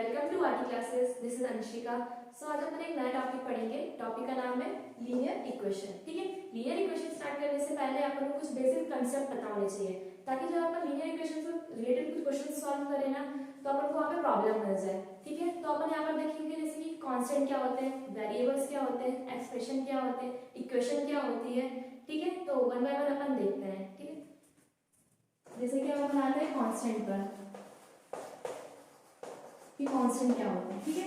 Welcome to RT classes. This is Anshika. So आज अपन एक नया टॉपिक पढ़ेंगे। टॉपिक का नाम है लीनियर इक्वेशन। ठीक है, लीनियर इक्वेशन स्टार्ट करने से पहले अपन को कुछ बेसिक कंसेप्ट पता होने चाहिए, ताकि जब अपन लीनियर इक्वेशन से रिलेटेड कुछ क्वेश्चन सॉल्व करें ना, तो अपन को वहाँ पे प्रॉब्लम मिल जाए। ठीक है, तो अपन यहाँ पर देखेंगे जैसे कि कांस्टेंट क्या होते हैं, वेरिएबल्स क्या होते हैं, एक्सप्रेशन क्या होते हैं, इक्वेशन क्या होती है। ठीक है, तो वन बाय वन अपन देखते हैं। ठीक है, जैसे कि हम बनाते हैं कांस्टेंट पर कि कांस्टेंट क्या होता है। ठीक है,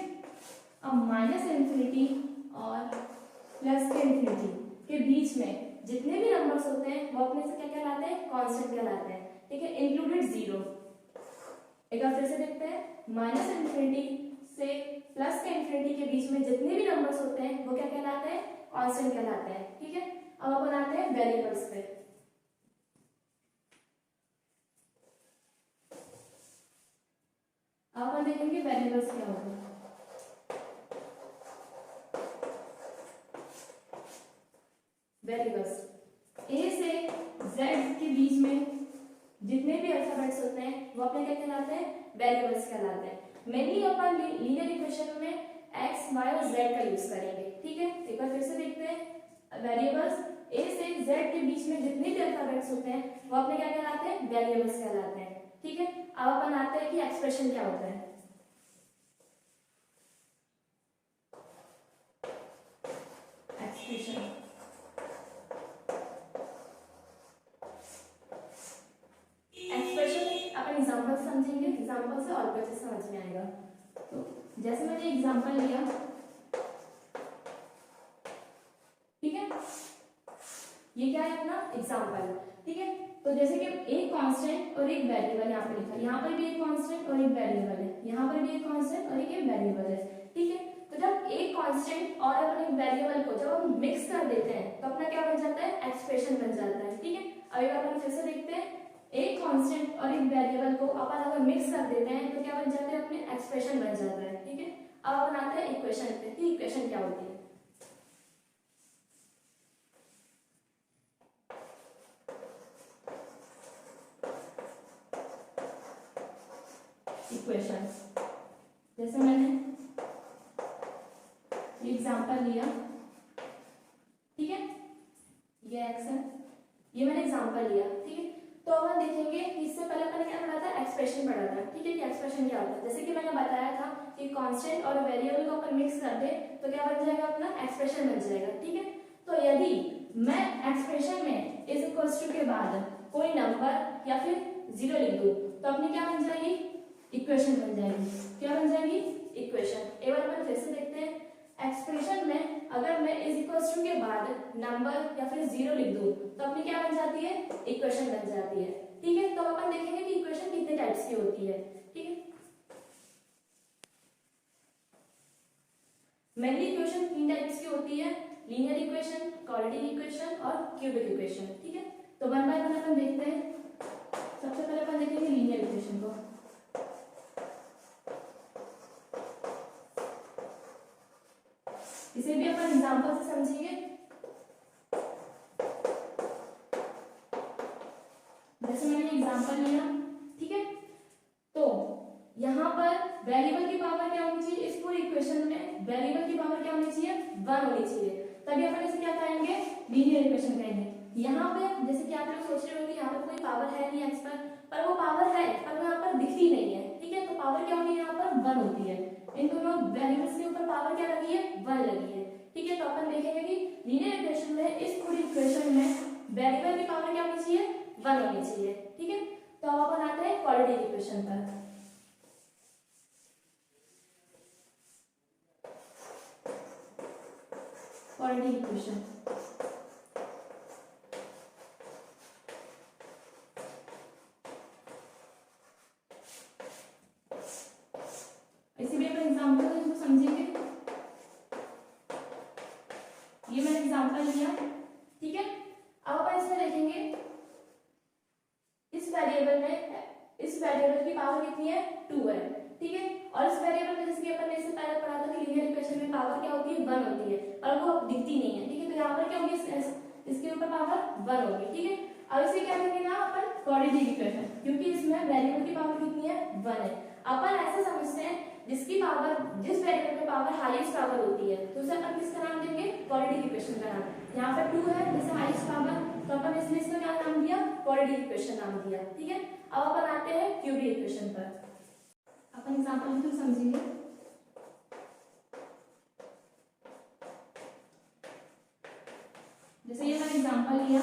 अब माइनस इन्फिनिटी और प्लस के इन्फिनिटी के बीच में जितने भी नंबर्स होते हैं वो अपने से क्या कहलाते हैं, कांस्टेंट कहलाते हैं। ठीक है, इंक्लूडेड जीरो। एक बार फिर से देखते हैं, माइनस इन्फिनिटी से प्लस के इन्फिनिटी के बीच में जितने भी नंबर्स होते हैं वो क्या कहलाते हैं, कांस्टेंट कहलाते हैं। ठीक है, अब अपन आते हैं वेरिएबल्स पे। अब अपन देखेंगे वेरिएबल्स क्या होते हैं। वेरिएबल्स ए से जेड के बीच में जितने भी अल्फाबेट्स होते हैं वो अपने क्या कहलाते हैं, वेरिएबल्स कहलाते हैं। मेनली अपन लीनियर इक्वेशन में एक्स वाई और जेड का यूज करेंगे। ठीक है, एक बार फिर से देखते हैं, वेरिएबल्स ए से जेड के बीच में जितने भी अल्फाबेट्स होते हैं वो अपने क्या कहलाते हैं, वेरिएबल्स कहलाते हैं। ठीक है, अब अपन आते हैं कि एक्सप्रेशन क्या होता है। एक्सप्रेशन अपन एग्जांपल समझेंगे, एग्जांपल से और भी अच्छे समझ में आएगा। तो जैसे मैंने एग्जांपल लिया, ठीक है, ये क्या है अपना एग्जांपल। ठीक है, तो जैसे कि एक कांस्टेंट और एक वेरिएबल यहाँ पे लिखा, यहाँ पर भी एक कांस्टेंट और एक वेरिएबल है, यहाँ पर भी एक कांस्टेंट और एक वेरिएबल है। ठीक है, तो जब एक कांस्टेंट और अपन एक वेरिएबल को जब हम मिक्स कर देते हैं तो अपना क्या बन जाता है, एक्सप्रेशन बन जाता है। ठीक है, अभी अपन फिर से देखते हैं, एक कांस्टेंट और एक वेरिएबल को अपन अगर मिक्स कर देते हैं तो क्या बन जाता है, अपने एक्सप्रेशन बन जाता है। ठीक है, अब अपन आते हैं इक्वेशन पे कि इक्वेशन क्या होती है। इक्वेशन जैसे मैंने एग्जांपल लिया, ठीक है, ये एक्स है, ये मैंने एग्जांपल लिया। ठीक है, तो अब हम देखेंगे इससे पहले मैंने क्या पढ़ा था, एक्सप्रेशन पढ़ा था। ठीक है, कि एक्सप्रेशन क्या होता है। जैसे कि मैंने बताया था कि कांस्टेंट और वेरिएबल को अपन मिक्स कर दे तो क्या बन जाएगा, अपना एक्सप्रेशन बन जाएगा। ठीक है, तो यदि मैं एक्सप्रेशन में इज इक्वल्स टू के बाद कोई नंबर या फिर जीरो लिख दूं तो अपनी क्या बन जाएगी, इक्वेशन बन जाएगी। क्या बन जाएगी, इक्वेशन। एक बार अपन फिर से देखते हैं, एक्सप्रेशन में अगर मैं इज इक्वल्स टू के बाद नंबर या फिर जीरो लिख दूं तो अपनी क्या बन जाती है, इक्वेशन बन जाती है। ठीक है, तो अपन देखेंगे कि इक्वेशन कितने टाइप्स की होती है। ठीक है, मेनली इक्वेशन तीन टाइप्स की होती है, लीनियर इक्वेशन, क्वाड्रेटिक इक्वेशन और क्यूबिक इक्वेशन। ठीक है, तो वन बाय वन अपन देखते हैं। सबसे पहले अपन देखेंगे लीनियर इक्वेशन को। इसे भी अपन एग्जांपल से समझेंगे। जैसे मैंने एग्जांपल लिया, ठीक है, तो यहाँ पर वेरिएबल की पावर क्या होनी चाहिए, इस पूरी इक्वेशन में वेरिएबल की पावर क्या होनी चाहिए, 1 होनी चाहिए, तभी अपन इसे क्या कहेंगे, लीनियर इक्वेशन कहेंगे। यहाँ पे जैसे कि आप लोग सोच रहे होंगे यहाँ पर कोई पावर है नहीं एक्स पर वो पावर है पर वो यहाँ पर दिखती नहीं है। ठीक है, तो पावर क्या होती है, यहाँ पर 1 होती है। इन दोनों वेरिएबल्स के ऊपर पावर क्या लगी है, 1 लगी है। ठीक है, तो अपन देखेंगे कि लीनियर इक्वेशन में, इस पूरी इक्वेशन में वेरिएबल की पावर क्या होनी चाहिए, 1 होनी चाहिए। ठीक है, तो अब अपन आते हैं क्वाड्रेटिक इक्वेशन पर। क्वाड्रेटिक इक्वेशन इसी भी अपन एग्जांपल से इसको समझेंगे। ये मैंने एग्जांपल लिया, ठीक है, अब अपन इसमें देखेंगे इस वेरिएबल की पावर कितनी है, 2 है। ठीक है, और इस वेरिएबल में जैसे कि अपन ने इससे पहले पढ़ा था कि लीनियर इक्वेशन में पावर क्या होती है, 1 होती है और वो दिखती नहीं है। ठीक है, तो यहाँ पर क्या होगी, इसके ऊपर पावर 1 होगी। ठीक है, अब इसे क्या करेंगे ना अपन, क्वाड्रेटिक इक्वेशन, क्योंकि इसमें वेरिएबल की पावर कितनी है, 1 है। अपन ऐसे समझते हैं जिसकी पावर, जिस वेरिएबल पे पावर हाईएस्ट पावर होती है, तो उसे अपन किसका नाम देंगे, क्वाड्रेटिक इक्वेशन का नाम। यहाँ पर 2 है जैसे हाईएस्ट पावर, तो अपन इसलिए इसका क्या नाम दिया, क्वाड्रेटिक इक्वेशन नाम दिया। ठीक है, अब अपन आते हैं क्यूबिक इक्वेशन पर। अपन एग्जांपल से समझेंगे। जैसे ये मैंने एग्जांपल लिया,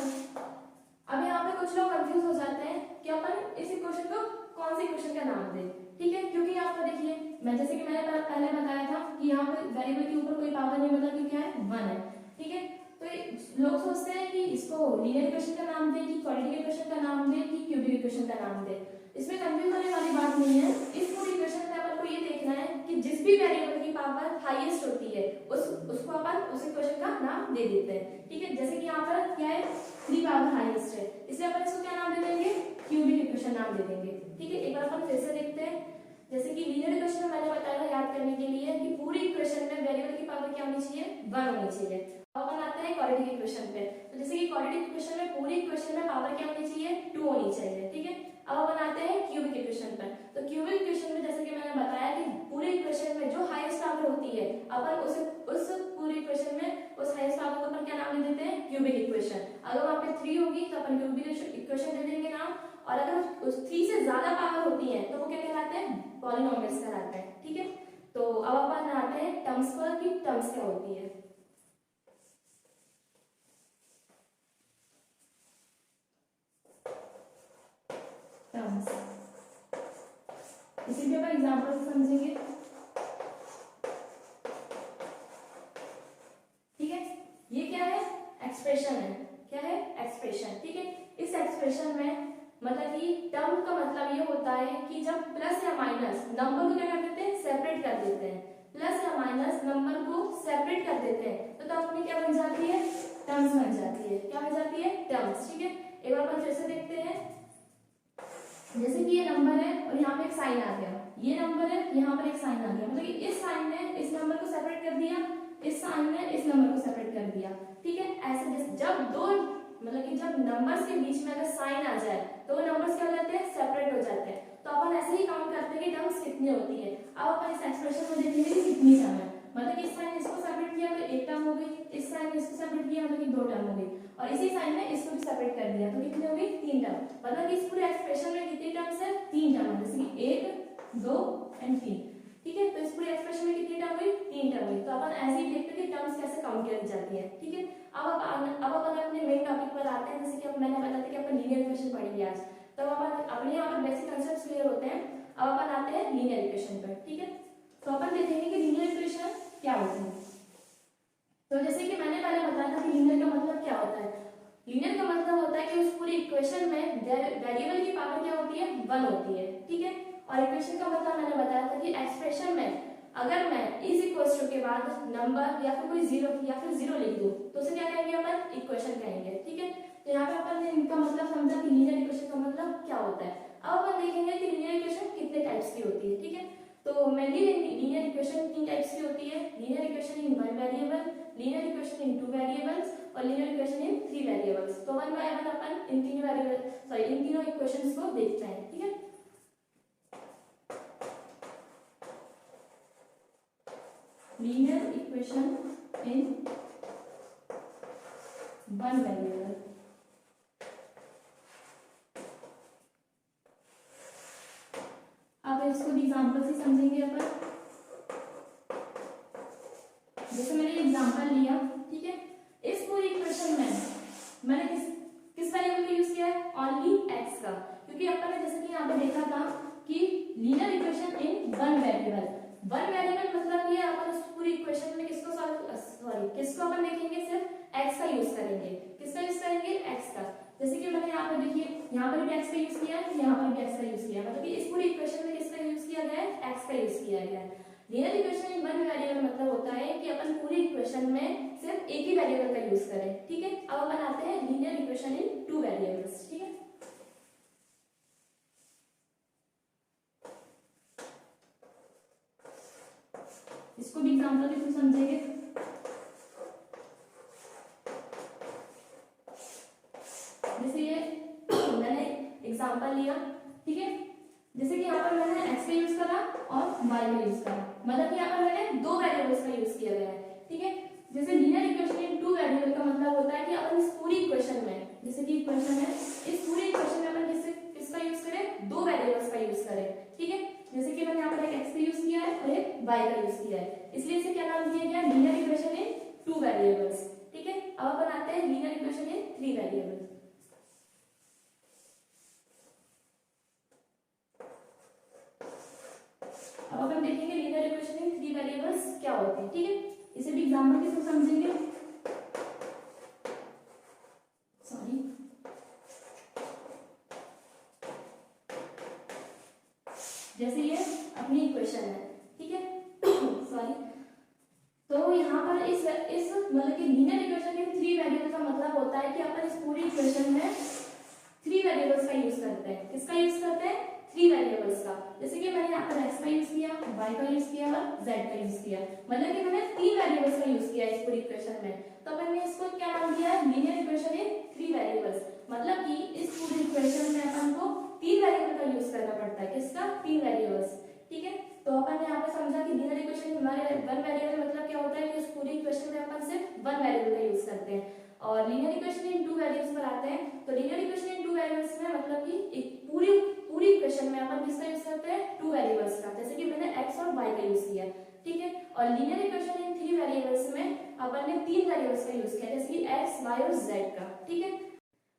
अब यहाँ पे कुछ लोग कंफ्यूज हो जाते हैं कि अपन इस इक्वेशन को कौन सी इक्वेशन का नाम दें। ठीक है, क्योंकि यहाँ पर देखिए मैं जैसे कि मैंने पहले बताया था कि यहाँ पे वेरिएबल के ऊपर कोई पावर नहीं, मतलब कि क्या है, 1 है। ठीक है, तो लोग सोचते हैं कि इसको लीनियर इक्वेशन का नाम दें, कि क्वाड्रेटिक इक्वेशन का नाम दें, कि क्यूबिक इक्वेशन का नाम दें। इसमें कंफ्यूज होने वाली बात नहीं है। इस पूरी इक्वेशन में अपन को ये देखना है कि जिस भी वेरिएबल की पावर हाईएस्ट होती है उसको अपन उस इक्वेशन का नाम दे देते हैं। ठीक है, जैसे कि यहाँ पर क्या है, 3 पावर हाईएस्ट है, इसलिए अपन इसको क्या नाम दे देंगे, क्यूबिक इक्वेशन नाम दे देंगे। ठीक है, एक बार अपन फिर से देखते हैं। जैसे कि लीनियर इक्वेशन में मैंने बताया याद करने के लिए कि पूरी इक्वेशन में वेरिएबल की पावर क्या होनी चाहिए, 1 होनी चाहिए। अब अपन आते हैं क्वाड्रेटिक इक्वेशन पे। तो जैसे कि क्वाड्रेटिक इक्वेशन में पूरी इक्वेशन में पावर क्या होनी चाहिए, 2 होनी चाहिए। ठीक है, अब अपन आते हैं क्यूबिक इक्वेशन पर। तो क्यूबिक इक्वेशन में जैसे कि मैंने बताया कि पूरी इक्वेशन में जो हाईएस्ट पावर होती है, अपन उस पूरी इक्वेशन में उस हाईएस्ट पावर को अपन क्या नाम दे देते हैं, क्यूबिक इक्वेशन। अगर वहां पे 3 होगी तो अपन क्यूबिक इक्वेशन दे देंगे नाम, और अगर उस 3 से ज्यादा पावर होती है तो वो क्या कहलाते हैं, पॉलिनोमियल्स कहलाते हैं। ठीक है, तो अब अपन आते हैं टर्म्स पर कि टर्म्स क्या होती है। टर्म्स इसी के ऊपर एग्जांपल से समझेंगे। ठीक है, ये क्या है, एक्सप्रेशन है। क्या है, एक्सप्रेशन। ठीक है, इस एक्सप्रेशन में मतलब कि टर्म का मतलब ये होता है कि जब प्लस या माइनस नंबर को क्या कर देते हैं, सेपरेट कर देते हैं। प्लस या माइनस नंबर को सेपरेट कर देते हैं तो अपनी क्या बन जाती है, टर्म्स बन जाती है। क्या बन जाती है, टर्म्स। ठीक है, एक बार अपन फिर से देखते हैं। जैसे कि ये नंबर है और यहाँ पे एक साइन आ गया, ये नंबर है, यहाँ पर एक साइन आ गया, मतलब कि इस साइन ने इस नंबर को सेपरेट कर दिया, इस साइन ने इस नंबर को सेपरेट कर दिया। ठीक है, ऐसे जब दो मतलब कि जब नंबर्स के बीच में अगर साइन आ जाए तो वो नंबर्स क्या हो जाते हैं, सेपरेट हो जाते हैं। तो अपन ऐसे ही काउंट करते हैं कि टर्म्स कितनी होती है। अब अपन इस एक्सप्रेशन में देखेंगे कि कितनी टर्म है, मतलब कि इस साइन ने इसको सेपरेट किया तो एक टर्म हो गई, इस साइन ने इसको सेपरेट किया मतलब कि 2 टर्म हो गई, और इसी साइन ने इसको भी सेपरेट कर दिया तो कितनी हो गई, 3 टर्म। मतलब कि इस पूरे एक्सप्रेशन में कितनी टर्म्स है, 3 टर्म है, जैसे कि 1 2 एंड 3। ठीक है, तो इस पूरे एक्सप्रेशन में कितनी टर्म हुई, 3 टर्म हुई। तो अपन ऐसे ही देखते हैं कि टर्म्स कैसे काउंट की जाती है। ठीक है, अब अपन अपने मेन टॉपिक पर आते हैं। जैसे कि मैंने बताया था कि अपन लीनियर इक्वेशन पढ़ेंगे आज, तो अपन अपने यहाँ पर बेसिक कांसेप्ट्स क्लियर होते हैं। अब अपन आते हैं लीनियर इक्वेशन पर। ठीक है, तो अपन देखेंगे कि लीनियर इक्वेशन क्या होती है। तो जैसे कि मैंने पहले बताया था कि लीनियर का मतलब क्या होता है। लीनियर का मतलब होता है कि उस पूरी इक्वेशन में वेरिएबल की पावर क्या होती है, 1 होती है। ठीक है, और इक्वेशन का मतलब मैंने बताया था कि एक्सप्रेशन में अगर मैं इज इक्वल्स टू के बाद नंबर या फिर कोई जीरो या फिर जीरो लिख दूं तो उसे क्या कहेंगे, अपन इक्वेशन कहेंगे। ठीक है, तो यहाँ पे अपन ने इनका मतलब समझा कि लीनियर इक्वेशन का मतलब क्या होता है। अब अपन देखेंगे कि लीनियर इक्वेशन कितने टाइप्स की होती है। ठीक है, तो मेनली लीनियर इक्वेशन 3 टाइप्स की होती है। लीनियर इक्वेशन इन 1 वेरिएबल, लीनियर इक्वेशन इन 2 वेरिएबल्स और लीनियर इक्वेशन इन 3 वेरिएबल्स। तो वन बाय वन अपन इन तीनों इक्वेशंस को देखते हैं। ठीक है, लीनियर इक्वेशन इन 1 वेरिएबल। अब इसको एग्जांपल से समझेंगे अपन। जैसे मैंने एग्जांपल लिया, ठीक है, इस पूरी इक्वेशन में मैंने किस वेरिएबल का यूज किया है, ओनली x का, क्योंकि अपन ने जैसे कि यहाँ पे देखा था कि लीनियर इक्वेशन इन 1 वेरिएबल। 1 वेरिएबल मतलब ये अपन उस पूरी इक्वेशन में किसको अपन देखेंगे, सिर्फ x का यूज करेंगे। किसका यूज करेंगे, x का। जैसे कि मैंने यहाँ पे देखिए, यहाँ पर भी x का यूज किया है, यहाँ पर भी x का यूज किया है, मतलब कि इस पूरी इक्वेशन में किसका यूज किया गया है, x का यूज किया गया है। लीनियर इक्वेशन इन 1 वेरिएबल मतलब होता है कि अपन पूरी इक्वेशन में सिर्फ एक ही वेरिएबल का यूज करें। ठीक है, अब अपन आते हैं लीनियर इक्वेशन इन 2 वेरिएबल्स। ठीक है, इसको भी एग्जांपल के थ्रू समझेंगे। जैसे ये मैंने एग्जांपल लिया, ठीक है, जैसे कि यहाँ पर मैंने x का यूज करा और y वाई का यूज करा, मतलब कि यहाँ पर मैंने दो वेरिएबल्स का यूज किया गया है, ठीक है। जैसे linear equation in two variable का मतलब होता है कि अपन इस पूरी इक्वेशन में, जैसे कि इक्वेशन है, इस पूरी इक्वेशन में अपन किसका यूज करें, दो वेरिएबल्स का यूज करें, ठीक है। जैसे कि मैंने यहाँ पर एक एक्स का यूज किया है और एक वाई का यूज किया है, इसलिए इसे क्या नाम दिया गया, linear equation in two variables, ठीक है। अब अपन आते हैं linear equation in three variables. अब अपन देखेंगे linear equation in three variables क्या होते हैं, ठीक है। इसे भी एग्जांपल के थ्रू समझेंगे। सॉरी, जैसे ये अपनी इक्वेशन है, ठीक है। सॉरी, तो यहाँ पर इस मतलब कि linear equation in three variable का मतलब होता है कि अपन इस पूरी इक्वेशन में थ्री वेरिएबल्स का यूज करते हैं। किसका यूज करते हैं, थ्री वेरिएबल्स का। जैसे कि मैंने यहाँ पर एक्स का यूज किया, वाई का यूज किया और जेड का यूज किया, मतलब कि मैंने तीन वेरिएबल्स का यूज किया इस पूरी इक्वेशन में। तो अपन ने इसको क्या नाम दिया है, linear equation in three variables, मतलब कि इस पूरी इक्वेशन में अपन को तीन वेरिएबल का यूज करना पड़ता है। किसका, तीन वेरिएबल्स, ठीक है। तो अपन ने यहाँ पे समझा कि लीनियर इक्वेशन वन वेरिएबल मतलब क्या होता है कि उस पूरी इक्वेशन में अपन सिर्फ वन वेरिएबल का यूज करते हैं। और linear equation in two variables पर आते हैं, तो linear equation in two variables में मतलब कि एक पूरी इक्वेशन में अपन किसका यूज करते हैं, टू वेरिएबल्स का, जैसे कि मैंने एक्स और वाई का यूज किया, ठीक है। और linear equation in three variables में अपन ने तीन वेरिएबल्स का यूज किया, जैसे कि एक्स, वाई और जेड का, ठीक है।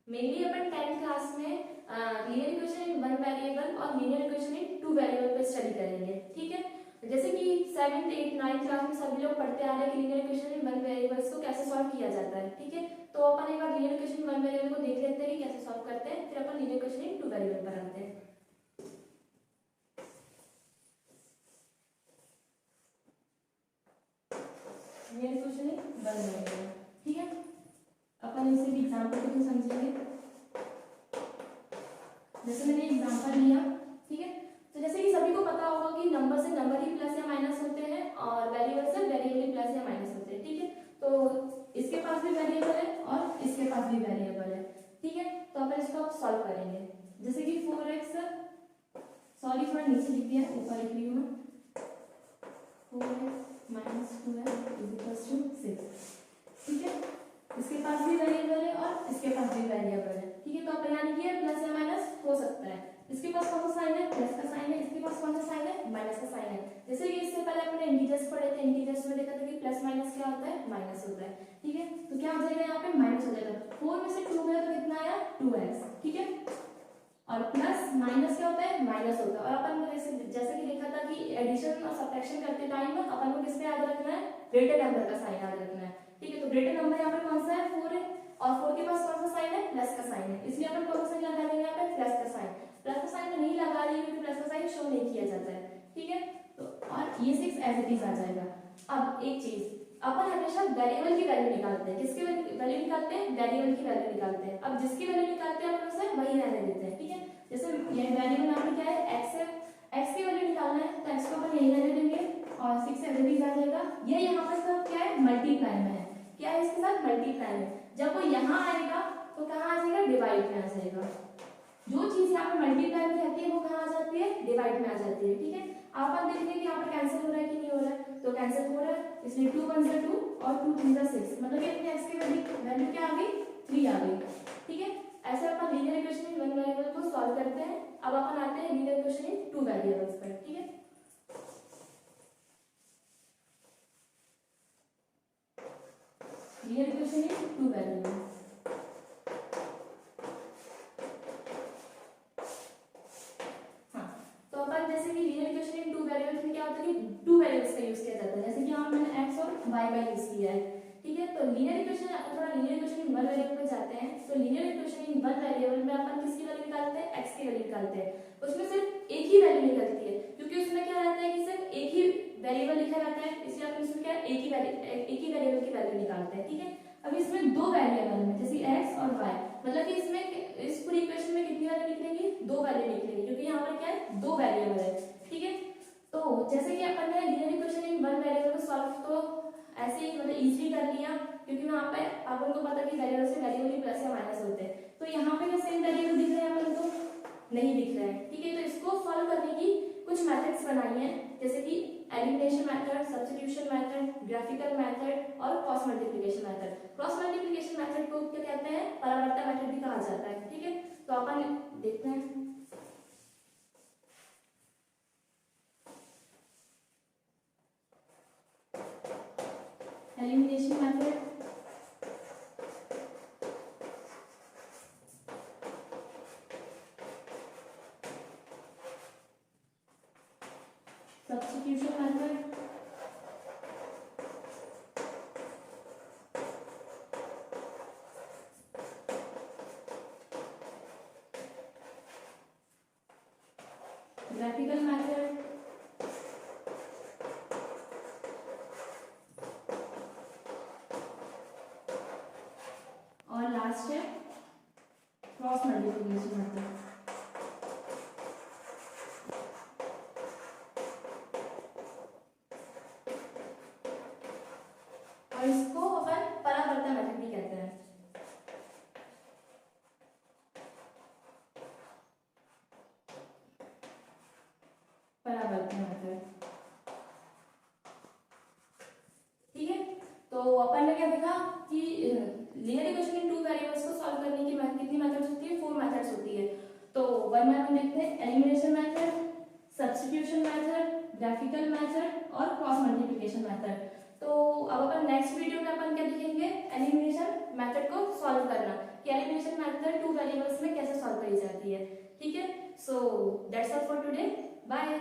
मेनली अपन 10th क्लास में linear equation in one variable और linear equation in two variable पे स्टडी करेंगे, ठीक है। जैसे कि 7th 8th 9th क्लास में सभी लोग पढ़ते आ रहे हैं कि linear equation in one variables को कैसे सॉल्व किया जाता है, ठीक है। तो अपन एक बार linear equation in one variable को देख लेते हैं कि कैसे सॉल्व करते हैं, फिर अपन linear equation in two variable पर आते हैं। Linear equation in one variable, ठीक है। अपन इसे भी एग्जांपल के थ्रू समझेंगे। जैसे मैंने एग्जांपल लिया, ठीक है। तो जैसे कि सभी को पता होगा कि नंबर से नंबर ही प्लस या माइनस होते हैं और वेरिएबल से वेरिएबल ही प्लस या माइनस होते हैं, ठीक है। तो इसके पास भी वेरिएबल है और इसके पास भी वेरिएबल है, ठीक है। तो अपन इसको सॉल्व करेंगे। जैसे कि 4x, सॉरी थोड़ा नीचे लिख दिया, ऊपर लिख रही हूँ मैं, 4x माइनस 2x = 6, ठीक है। इसके पास भी वेरिएबल है और इसके पास भी वेरिएबल है, ठीक है। तो अपन यानी कि प्लस या माइनस हो सकता है। इसके पास कौन सा साइन है, प्लस का साइन है, इसके पास कौन सा साइन है, माइनस का साइन है। जैसे कि इससे पहले अपने इंटीजर्स पढ़े थे, इंटीजर्स में देखा था कि प्लस माइनस क्या होता है, माइनस होता है, ठीक है। तो क्या हो जाएगा, यहाँ पे माइनस हो जाएगा। 4 में से 2 गया तो कितना आया, 2x, ठीक है। और प्लस माइनस क्या होता है, माइनस होता है। और अपन जैसे कि देखा था कि एडिशन और सब्ट्रैक्शन करते टाइम अपन को किसका याद रखना है, ग्रेटर नंबर का साइन याद रखना है, ठीक है। तो ग्रेटर नंबर यहाँ पर कौन सा है, 4 है, और 4 के पास कौन सा साइन है, प्लस का साइन है, इसलिए अपन कौन सा साइन लगा देंगे यहाँ पे, प्लस का साइन। प्लस का साइन नहीं लगा रही है क्योंकि प्लस का साइन शो नहीं किया जाता है, ठीक है। तो और ये 6 एज इट इज आ जाएगा। अब एक चीज, अपन हमेशा वेरिएबल की वैल्यू निकालते हैं। किसकी वैल्यू निकालते हैं, वेरिएबल की वैल्यू निकालते हैं। अब जिसकी वैल्यू निकालते हैं अपन उसे वही रहने देते हैं, ठीक है। जैसे ये वेरिएबल यहाँ पे क्या है, x है, x की वैल्यू निकालना है तो x को अपन यही रहने देंगे और 6 एज इट इज आ जाएगा। ये यहाँ पर सब क्या है, मल्टीप्लाई में है, क्या है इसके साथ, मल्टीप्लाई में। जब वो यहाँ आएगा तो कहाँ आ जाएगा, डिवाइड में आ जाएगा। जो चीज यहाँ पे मल्टीप्लाई में रहती है वो कहाँ आ जाती है, डिवाइड में आ जाती है, ठीक है। आप देखेंगे कि यहाँ पर कैंसिल हो रहा है कि नहीं हो रहा है, तो कैंसिल हो रहा है, इसलिए 2 1 से 2 और 2 3 से 6, मतलब कि अपने x की वैल्यू क्या आ गई, 3 आ गई, ठीक है। ऐसे अपन linear equation in one variable को सॉल्व करते हैं। अब अपन आते हैं linear equation in two variables पर, ठीक है। Linear equation in two variable, जैसे कि linear equation in two variables में क्या होता है कि टू वेरिएबल्स का यूज किया जाता है। जैसे कि यहाँ मैंने x और y का यूज किया है, ठीक है। तो लीनियर इक्वेशन, थोड़ा linear equation in one variable पे जाते हैं। तो linear equation in one variable में अपन किसकी वैल्यू निकालते हैं, x की वैल्यू निकालते हैं। उसमें सिर्फ एक ही वैल्यू निकलती है क्योंकि उसमें क्या रहता है कि सिर्फ एक ही वेरिएबल लिखा रहता है, इसलिए अपन इसमें क्या एक ही वेरिएबल की वैल्यू निकालते हैं, ठीक है। अब इसमें दो वेरिएबल में जैसे x और y, मतलब कि इसमें इस पूरी इक्वेशन में कितनी वैल्यू निकलेगी, दो वैल्यू निकलेगी क्योंकि यहाँ पर क्या है, दो वेरिएबल है, ठीक है। तो जैसे कि अपन ने linear equation in one variable को सॉल्व तो ऐसे ही मतलब इजीली कर लिया क्योंकि वहाँ पे अपन को पता कि वेरिएबल से वेरिएबल ही प्लस या माइनस होते हैं। तो यहाँ पे क्या सेम वेरिएबल दिख रहे हैं अपन को, नहीं दिख रहा है, ठीक है। तो इसको सॉल्व करने की कुछ मेथड्स बनाई हैं, जैसे कि elimination method, substitution method, graphical method और cross multiplication method. Cross multiplication method को क्या कहते हैं, परावर्तन मेथड भी कहा जाता है। ठीक है, तो अपन देखते हैं। Elimination method, substitution method graphical method और लास्ट है क्रॉस मल्टीप्लिकेशन मेथड। और इसको अपन परावर्तन मेथड भी कहते हैं। परावर्तन मेथड, ठीक है। तो अपन ने क्या देखा कि linear equation in two variables को सॉल्व करने की कितनी मेथड्स होती है, 4 मेथड्स होती है। तो वन बाय वन देखते हैं। Elimination method, substitution method, graphical method और क्रॉस मल्टीप्लिकेशन मेथड। तो अब अपन नेक्स्ट वीडियो में अपन क्या देखेंगे, एलिमिनेशन मेथड को सॉल्व करना, कि एलिमिनेशन मेथड टू वेरिएबल्स में कैसे सॉल्व करी जाती है। ठीक है, so that's all for today, bye.